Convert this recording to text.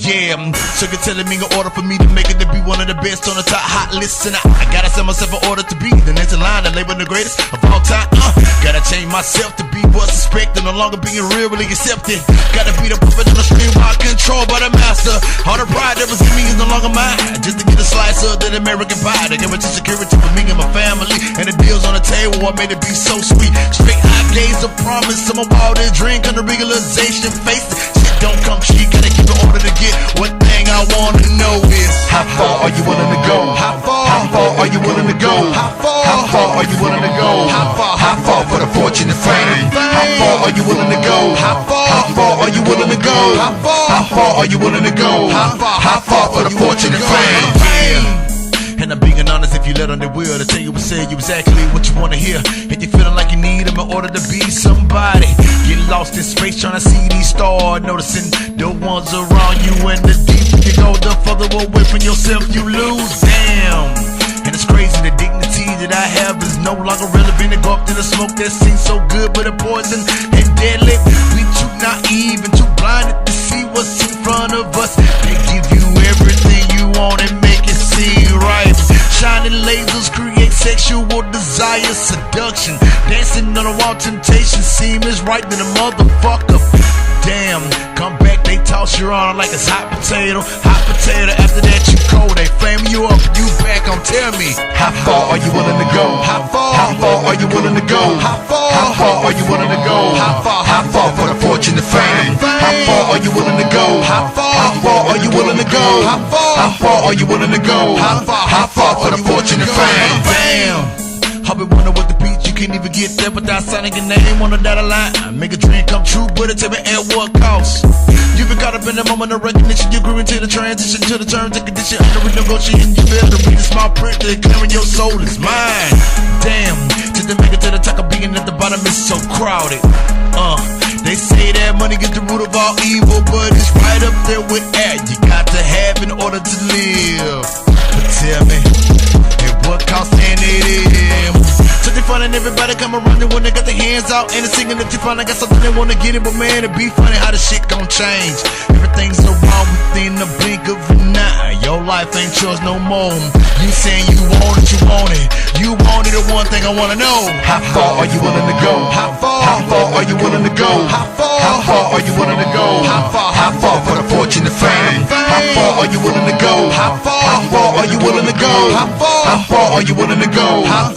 Yeah, so you're telling me in order for me to make it to be one of the best on the top hot list, and I gotta send myself in order to be the next in line, the label the greatest of all time. Gotta change myself to be what's expected, no longer being real, really accepted. Gotta be the puppet on the stream while controlled by the master. All the pride that was in me is no longer mine. Just to get a slice of that American pie, to guarantee security for me and my family, and the deals on the table, what made it be so sweet. Straight eye gaze of promise, some of all this drink under realization. Face it, shit don't come cheap, gotta keep it order to get. One thing I wanna know is how far are you willing to go? How far are you willing to go? How far are you willing to go? How far for the fortune and fame? How far are you willing to go? How far are you willing to go? How far are you willing to go? How far for the fortune and fame? And I'm being honest, if you let on the wheel to tell you and say you exactly what you wanna hear, and you're feeling like you need them in order to be somebody. Get lost in space trying to see these stars, noticing the ones around you, and the deeper you go, the further away from yourself you lose. Damn. And it's crazy, the dignity that I have is no longer relevant. To go up to the smoke that seems so good, but a poison and deadly. We too naive and too blinded to see what's in front of us. They give you everything you want and make it seem right. Shining lasers create sexual desire, seduction. Dancing on the wall, temptation seems right than a motherfucker. Damn, come back, they toss you on like it's hot potato. Hot potato, after that you cold. They flame you up, you back on. Tell me, how far are you willing to go? How far are you willing to go? How far are you willing to go? How far for the fortune and fame? How far are you willing to go? How far are you willing to go? How far are you willing to go? How far for the fortune and fame? Bam! I've been wondering what the beat, you can't even get there without signing your name on the dotted line. I make a dream come true, but it tell me at what cost. You've been caught up in the moment of recognition, you grew into the transition to the terms and condition under renegotiation. You fail to read the small print, declaring your soul is mine. Damn, just to make it to the top of being at the bottom is so crowded. They say that money is the root of all evil, but it's right up there with air you got to have in order to live. But tell me, at what cost can it is? So they finding everybody come around and when they got their hands out and they singing that you finally got something they wanna get it, but man, it be funny how the shit gon' change. Everything's so wrong within the blink of an eye. Your life ain't yours no more. You saying you want it, you want it. You want it, the one thing I wanna know. How far are you willing to go? How far are you willing to go? How far are you willing to go? How far for the fortune and fame? How far are you willing to go? How far are you willing to go? How far are you willing to go? How